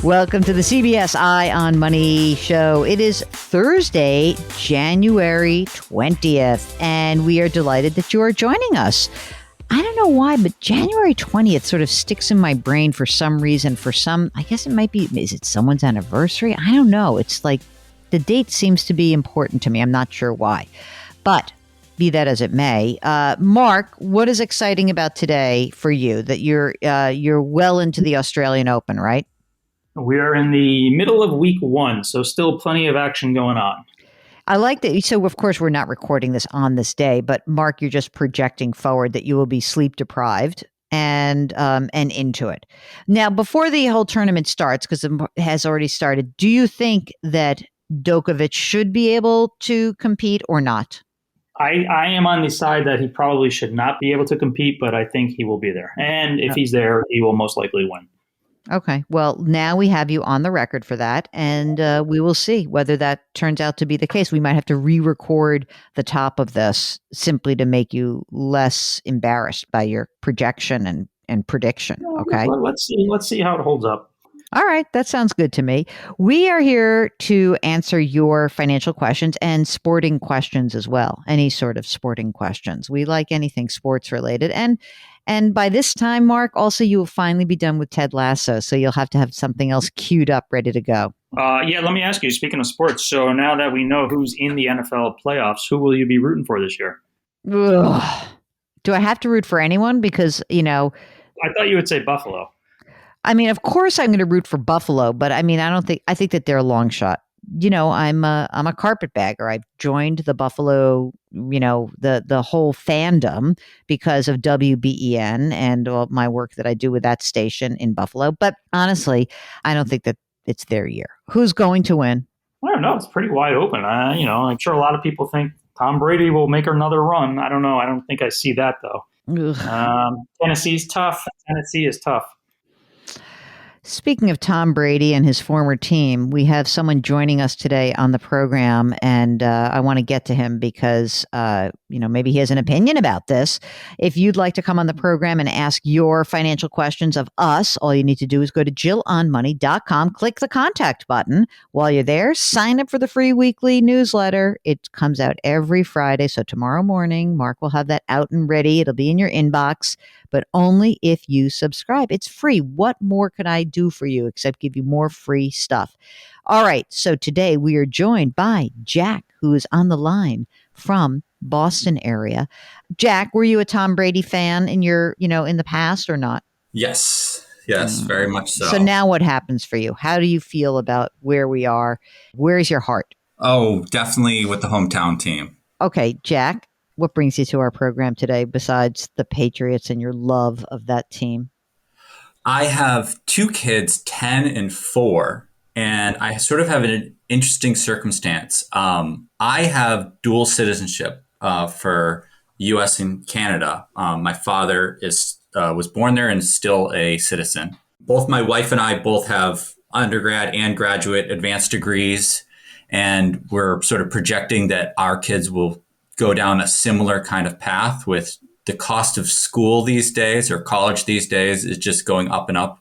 Welcome to the CBS Eye on Money show. It is Thursday, January 20th, and we are delighted that you are joining us. I don't know why, but January 20th sort of sticks in my brain for some reason. I guess it might be, is it someone's anniversary? I don't know. It's like the date seems to be important to me. I'm not sure why. But be that as it may, Mark, what is exciting about today for you that you're well into the Australian Open, right? We are in the middle of week one, so still plenty of action going on. I like that. So, of course, we're not recording this on this day, but Mark, you're just projecting forward that you will be sleep deprived and into it. Now, before the whole tournament starts, because it has already started, do you think that Djokovic should be able to compete or not? I am on the side that he probably should not be able to compete, but I think he will be there. And if he's there, he will most likely win. Okay. Well, now we have you on the record for that, and we will see whether that turns out to be the case. We might have to re-record the top of this simply to make you less embarrassed by your projection and prediction. Okay. Well, let's see how it holds up. All right. That sounds good to me. We are here to answer your financial questions and sporting questions as well. Any sort of sporting questions. We like anything sports related. And by this time, Mark, also you will finally be done with Ted Lasso. So you'll have to have something else queued up, ready to go. Yeah, let me ask you, speaking of sports, so now that we know who's in the NFL playoffs, who will you be rooting for this year? Ugh. Do I have to root for anyone? Because, I thought you would say Buffalo. I mean, of course I'm going to root for Buffalo, but I mean, I think that they're a long shot. I'm a carpetbagger. I've joined the Buffalo, the whole fandom because of WBEN and my work that I do with that station in Buffalo. But honestly, I don't think that it's their year. Who's going to win? I don't know. It's pretty wide open. I'm sure a lot of people think Tom Brady will make another run. I don't know. I don't think I see that though. Tennessee's tough. Tennessee is tough. Speaking of Tom Brady and his former team, we have someone joining us today on the program, and I want to get to him because, maybe he has an opinion about this. If you'd like to come on the program and ask your financial questions of us, all you need to do is go to JillOnMoney.com, click the contact button. While you're there, sign up for the free weekly newsletter. It comes out every Friday, so tomorrow morning, Mark will have that out and ready. It'll be in your inbox, but only if you subscribe. It's free. What more could I do for you except give you more free stuff? All right. So today we are joined by Jack, who is on the line from Boston area. Jack, were you a Tom Brady fan in in the past or not? Yes, very much so. So now what happens for you? How do you feel about where we are? Where is your heart? Oh, definitely with the hometown team. Okay, Jack, what brings you to our program today besides the Patriots and your love of that team? I have two kids, 10 and 4, and I sort of have an interesting circumstance. I have dual citizenship for U.S. and Canada. My father was born there and is still a citizen. Both my wife and I both have undergrad and graduate advanced degrees, and we're sort of projecting that our kids will go down a similar kind of path. With the cost of school these days, or college these days, is just going up and up.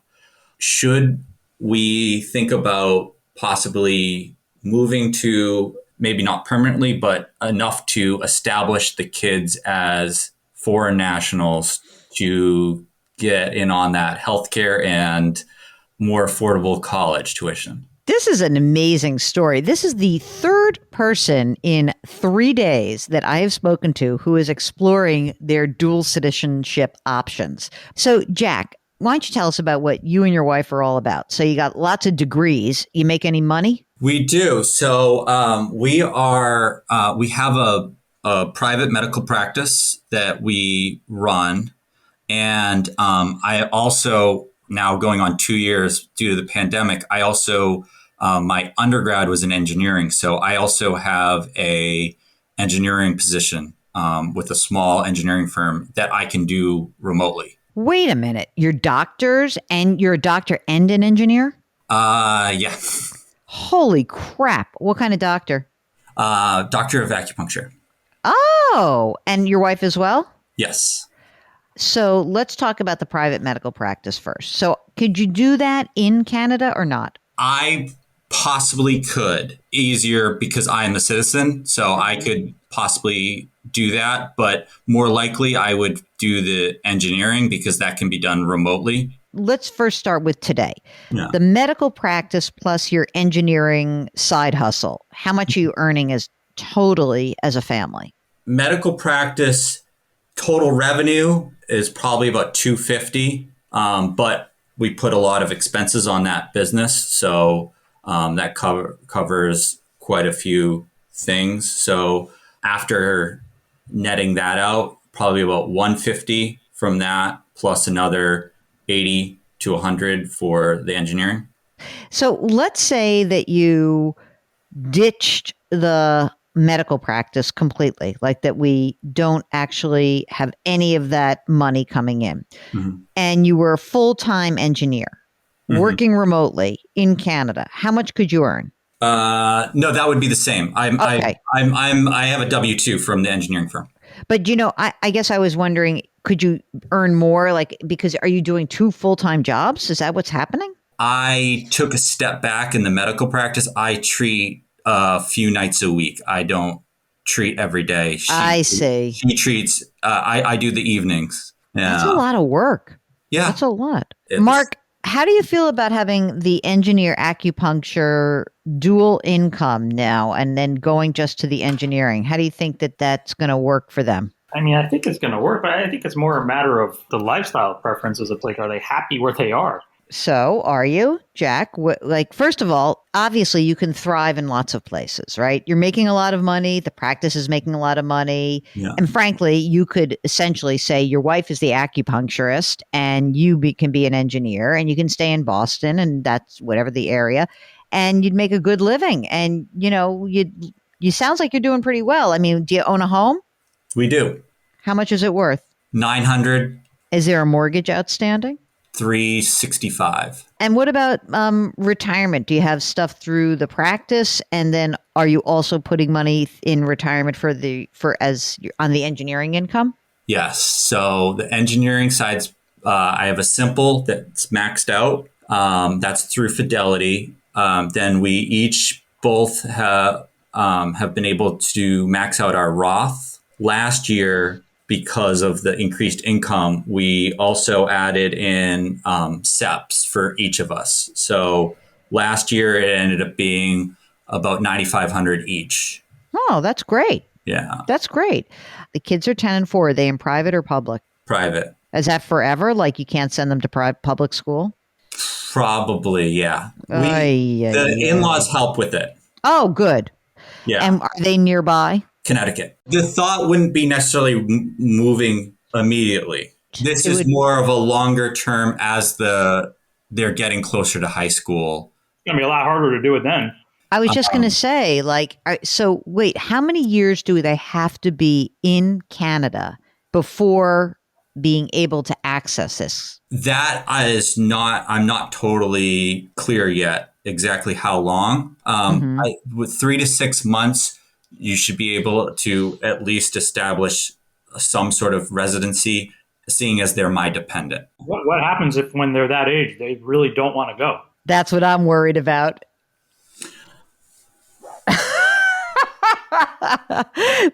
Should we think about possibly moving to, maybe not permanently, but enough to establish the kids as foreign nationals to get in on that healthcare and more affordable college tuition? This is an amazing story. This is the third person in 3 days that I have spoken to who is exploring their dual citizenship options. So, Jack, why don't you tell us about what you and your wife are all about? So you got lots of degrees. You make any money? We do. So we have a private medical practice that we run. And I also, now going on 2 years due to the pandemic, I also, my undergrad was in engineering. So I also have a engineering position with a small engineering firm that I can do remotely. Wait a minute. You're doctors and you're a doctor and an engineer? Yeah. Holy crap. What kind of doctor? Doctor of acupuncture. Oh, and your wife as well? Yes. So let's talk about the private medical practice first. So could you do that in Canada or not? I possibly could. Easier because I am a citizen, so I could possibly do that, but more likely I would do the engineering because that can be done remotely. Let's first start with today. Yeah. The medical practice plus your engineering side hustle. How much are you earning as totally as a family? Medical practice total revenue is probably about 250, but we put a lot of expenses on that business, so that covers quite a few things. So after netting that out, probably about 150 from that, plus another 80 to 100 for the engineering. So let's say that you ditched the medical practice completely, like that we don't actually have any of that money coming in. Mm-hmm. And you were a full-time engineer working remotely in Canada. How much could you earn? No, that would be the same. I have a W-2 from the engineering firm. But I guess I was wondering, could you earn more? Like, because are you doing 2 full-time jobs? Is that what's happening? I took a step back in the medical practice. I treat a few nights a week. I don't treat every day. I see. She treats, I do the evenings. Yeah. That's a lot of work. Yeah. That's a lot. Mark, how do you feel about having the engineer acupuncture dual income now and then going just to the engineering? How do you think that that's going to work for them? I mean, I think it's going to work, but I think it's more a matter of the lifestyle preferences. It's like, are they happy where they are? So are you, Jack? First of all, obviously you can thrive in lots of places, right? You're making a lot of money. The practice is making a lot of money. Yeah. And frankly, you could essentially say your wife is the acupuncturist and you can be an engineer and you can stay in Boston and that's whatever the area and you'd make a good living. And, you sounds like you're doing pretty well. I mean, do you own a home? We do. How much is it worth? 900. Is there a mortgage outstanding? 365. And what about retirement? Do you have stuff through the practice, and then are you also putting money in retirement on the engineering income? Yes. So the engineering side's I have a simple that's maxed out. That's through Fidelity. Then we each both have been able to max out our Roth. Last year, because of the increased income, we also added in SEPs for each of us. So last year it ended up being about $9,500 each. Oh, that's great. Yeah. That's great. The kids are 10 and 4. Are they in private or public? Private. Is that forever? Like you can't send them to public school? Probably, yeah. The in-laws help with it. Oh, good. Yeah. And are they nearby? Connecticut. The thought wouldn't be necessarily moving immediately. This is more of a longer term as they're getting closer to high school. It's going to be a lot harder to do it then. I was just going to say, so wait, how many years do they have to be in Canada before being able to access this? That is I'm not totally clear yet exactly how long. With 3 to 6 months, you should be able to at least establish some sort of residency, seeing as they're my dependent. What happens if when they're that age, they really don't want to go? That's what I'm worried about.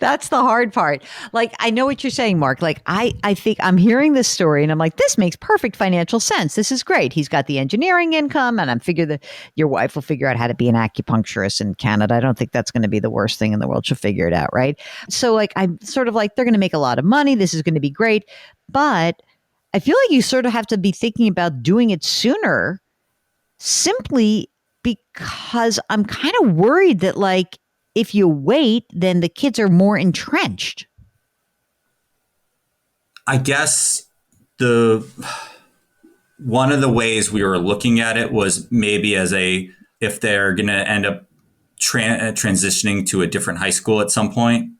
That's the hard part. Like, I know what you're saying, Mark. Like, I think I'm hearing this story and I'm like, this makes perfect financial sense. This is great. He's got the engineering income and I'm figure that your wife will figure out how to be an acupuncturist in Canada. I don't think that's going to be the worst thing in the world. She'll figure it out, right? So like, I'm sort of like, they're going to make a lot of money. This is going to be great. But I feel like you sort of have to be thinking about doing it sooner simply because I'm kind of worried that like, if you wait, then the kids are more entrenched. I guess one of the ways we were looking at it was maybe if they're going to end up transitioning to a different high school at some point,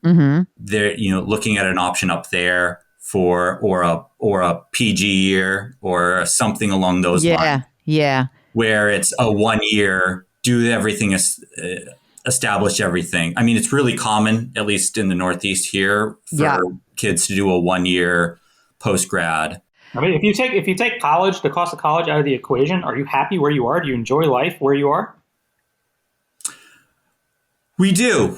they're looking at an option up there or a PG year or something along those lines. Yeah. Where it's a 1 year, do everything establish everything. I mean, it's really common, at least in the Northeast here, for kids to do a 1 year post grad. I mean, if you take college, the cost of college out of the equation, are you happy where you are? Do you enjoy life where you are? We do.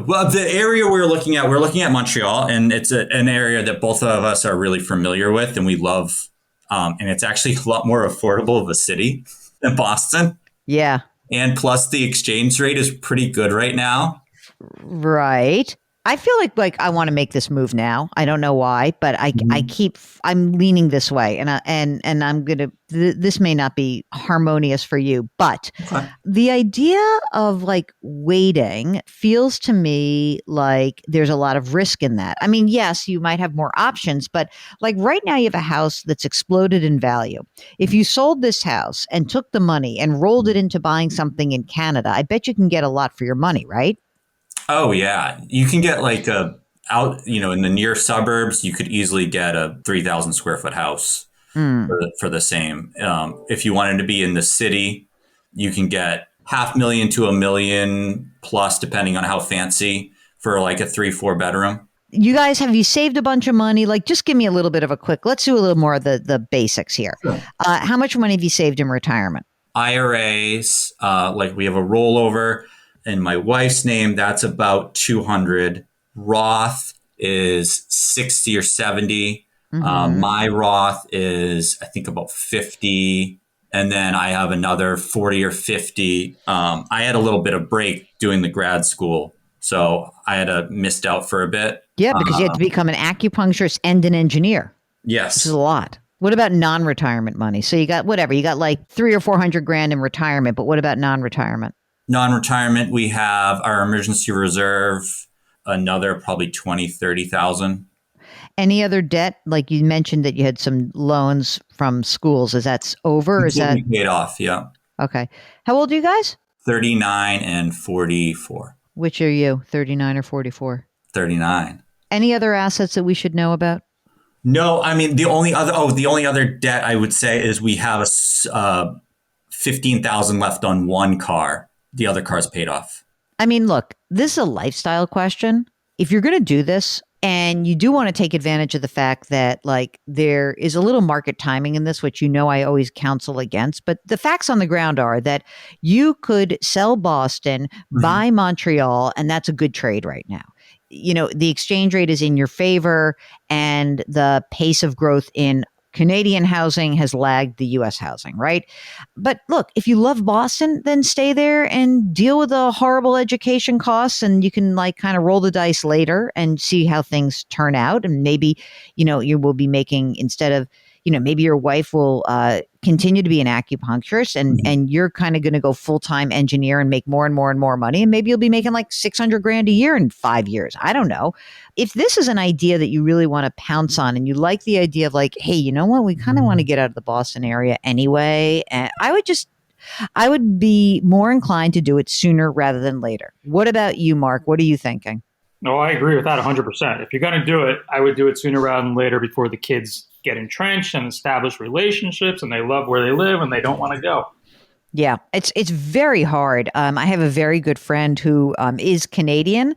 Well, the area we're looking at Montreal, and it's an area that both of us are really familiar with and we love. And it's actually a lot more affordable of a city than Boston. Yeah. And plus the exchange rate is pretty good right now. Right. I feel like I want to make this move now. I don't know why, but I'm leaning this way, and I'm gonna. This may not be harmonious for you, but the idea of like waiting feels to me like there's a lot of risk in that. I mean, yes, you might have more options, but like right now, you have a house that's exploded in value. If you sold this house and took the money and rolled it into buying something in Canada, I bet you can get a lot for your money, right? Oh yeah, you can get like out, in the near suburbs, you could easily get a 3,000 square foot house for the same. If you wanted to be in the city, you can get $500,000 to $1 million plus, depending on how fancy, for like a 3-4 bedroom. You guys, have you saved a bunch of money? Like, just give me a little bit of let's do a little more of the basics here. Sure. How much money have you saved in retirement? IRAs, like we have a rollover in my wife's name, that's about 200. Roth is 60 or 70. My Roth is, I think, about 50. And then I have another 40 or 50. I had a little bit of break doing the grad school, so I had missed out for a bit. Yeah, because you had to become an acupuncturist and an engineer. Yes. This is a lot. What about non-retirement money? So you got like 300 or 400 grand in retirement, but what about non-retirement? Non-retirement, we have our emergency reserve, another probably 20, 30,000. Any other debt? Like you mentioned that you had some loans from schools. Is that over? Is that paid off? Yeah. Okay. How old are you guys? 39 and 44. Which are you, 39 or 44? 39. Any other assets that we should know about? No, I mean, the only other debt I would say is we have a 15,000 left on one car. The other car's paid off. I mean, look, this is a lifestyle question. If you're going to do this and you do want to take advantage of the fact that like there is a little market timing in this, which I always counsel against, but the facts on the ground are that you could sell Boston, buy Montreal, and that's a good trade right now. The exchange rate is in your favor and the pace of growth in Canadian housing has lagged the U.S. housing, right? But look, if you love Boston, then stay there and deal with the horrible education costs, and you can like kind of roll the dice later and see how things turn out. And maybe, you will be making, instead of, maybe your wife will continue to be an acupuncturist and you're kind of going to go full-time engineer and make more and more and more money. And maybe you'll be making like 600 grand a year in 5 years. I don't know. If this is an idea that you really want to pounce on and you like the idea of like, hey, you know what? We kind of want to get out of the Boston area anyway. And I would be more inclined to do it sooner rather than later. What about you, Mark? What are you thinking? No, I agree with that 100%. If you're going to do it, I would do it sooner rather than later, before the kids get entrenched and establish relationships and they love where they live and they don't want to go. Yeah, it's very hard. I have a very good friend who is Canadian,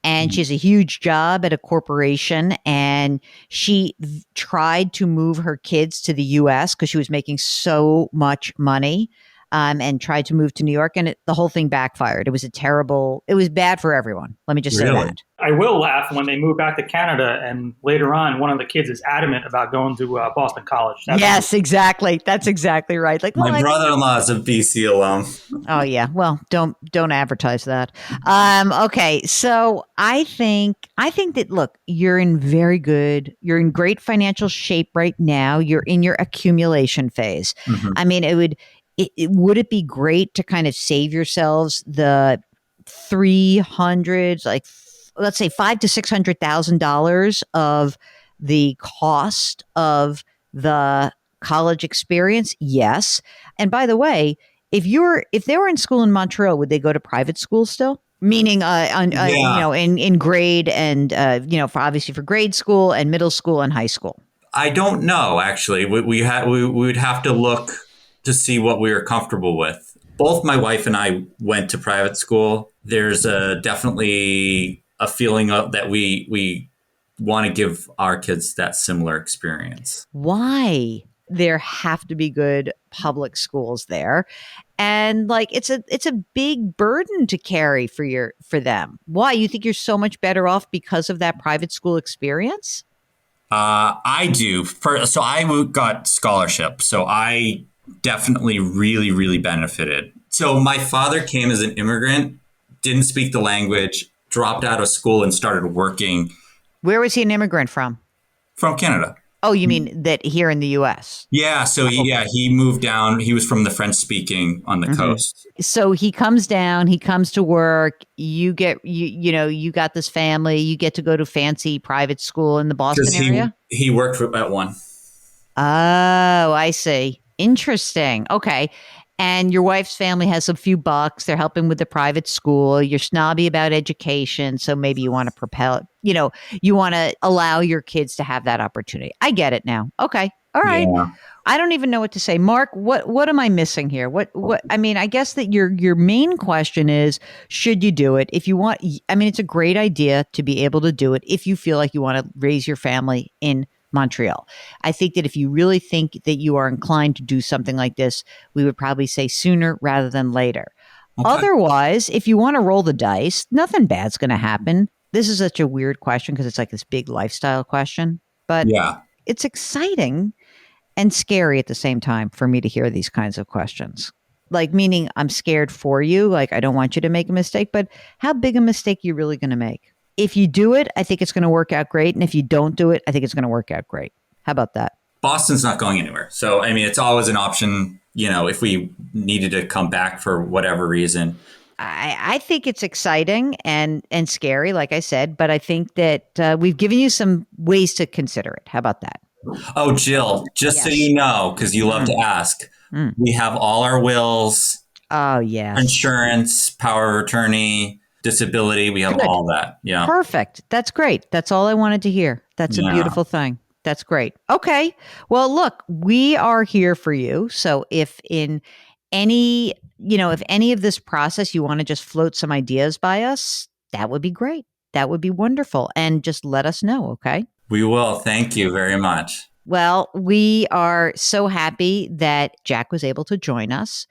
and she has a huge job at a corporation, and she tried to move her kids to the U.S. because she was making so much money. And tried to move to New York, and the whole thing backfired. It was bad for everyone. Let me just say that. I will laugh when they move back to Canada and later on one of the kids is adamant about going to Boston College. Yes, exactly. That's exactly right. Like my brother-in-law is a BC alum. Oh yeah. Well, don't advertise that. Okay. So I think that, look, you're in great financial shape right now. You're in your accumulation phase. I mean, would it be great to kind of save yourselves the 300, like let's say $500,000 to $600,000 of the cost of the college experience? Yes. And by the way, if they were in school in Montreal, would they go to private school still? Meaning, in grade and for grade school and middle school and high school. I don't know. Actually, we would have to look to see what we were comfortable with. Both my wife and I went to private school. There's definitely a feeling that we want to give our kids that similar experience. Why? There have to be good public schools there. And like it's a big burden to carry for them. Why? You think you're so much better off because of that private school experience? I do. So I got scholarship. So I definitely really, really benefited. So my father came as an immigrant, didn't speak the language, dropped out of school and started working. Where was he an immigrant from? From Canada. Oh, you mean that here in the U.S.? Yeah. So he moved down. He was from the French speaking on the coast. So he comes down, he comes to work. You got this family. You get to go to fancy private school in the Boston area. He worked at one. Oh, I see. Interesting. Okay. And your wife's family has a few bucks. They're helping with the private school. You're snobby about education. So maybe you want to you want to allow your kids to have that opportunity. I get it now. Okay. All right. Yeah. I don't even know what to say. Mark, what am I missing here? I mean, I guess that your main question is, should you do it? If you want, I mean, it's a great idea to be able to do it if you feel like you want to raise your family in Montreal. I think that if you really think that you are inclined to do something like this, we would probably say sooner rather than later. Okay. Otherwise, if you want to roll the dice, nothing bad's going to happen. This is such a weird question because it's like this big lifestyle question, but it's exciting and scary at the same time for me to hear these kinds of questions. Like, meaning I'm scared for you. Like, I don't want you to make a mistake, but how big a mistake are you really going to make? If you do it, I think it's going to work out great. And if you don't do it, I think it's going to work out great. How about that? Boston's not going anywhere. So, I mean, it's always an option, if we needed to come back for whatever reason. I think it's exciting and scary, like I said, but I think that we've given you some ways to consider it. How about that? Oh, Jill, just so you know, because you love to ask, we have all our wills. Oh, yeah. Insurance, power of attorney, disability. We have all that. Yeah. Perfect. That's great. That's all I wanted to hear. That's a beautiful thing. That's great. Okay. Well, look, we are here for you. So if in any of this process, you want to just float some ideas by us, that would be great. That would be wonderful. And just let us know. Okay. We will. Thank you very much. Well, we are so happy that Jack was able to join us.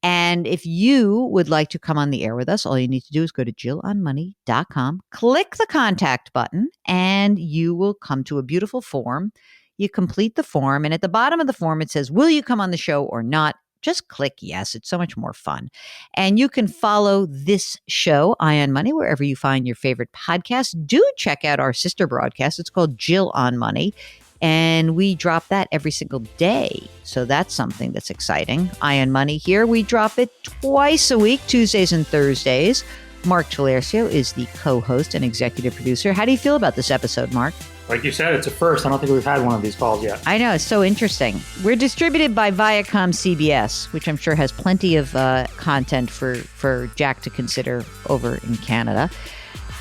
And if you would like to come on the air with us, all you need to do is go to jillonmoney.com, click the contact button, and you will come to a beautiful form. You complete the form, and at the bottom of the form, it says, will you come on the show or not? Just click yes. It's so much more fun. And you can follow this show, Eye on Money, wherever you find your favorite podcast. Do check out our sister broadcast. It's called Jill on Money. And we drop that every single day. So that's something that's exciting. Eye on Money here. We drop it twice a week, Tuesdays and Thursdays. Mark Talercio is the co-host and executive producer. How do you feel about this episode, Mark? Like you said, it's a first. I don't think we've had one of these calls yet. I know. It's so interesting. We're distributed by Viacom CBS, which I'm sure has plenty of content for Jack to consider over in Canada.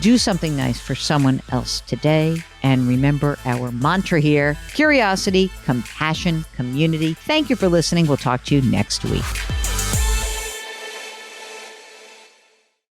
Do something nice for someone else today. And remember our mantra here: curiosity, compassion, community. Thank you for listening. We'll talk to you next week.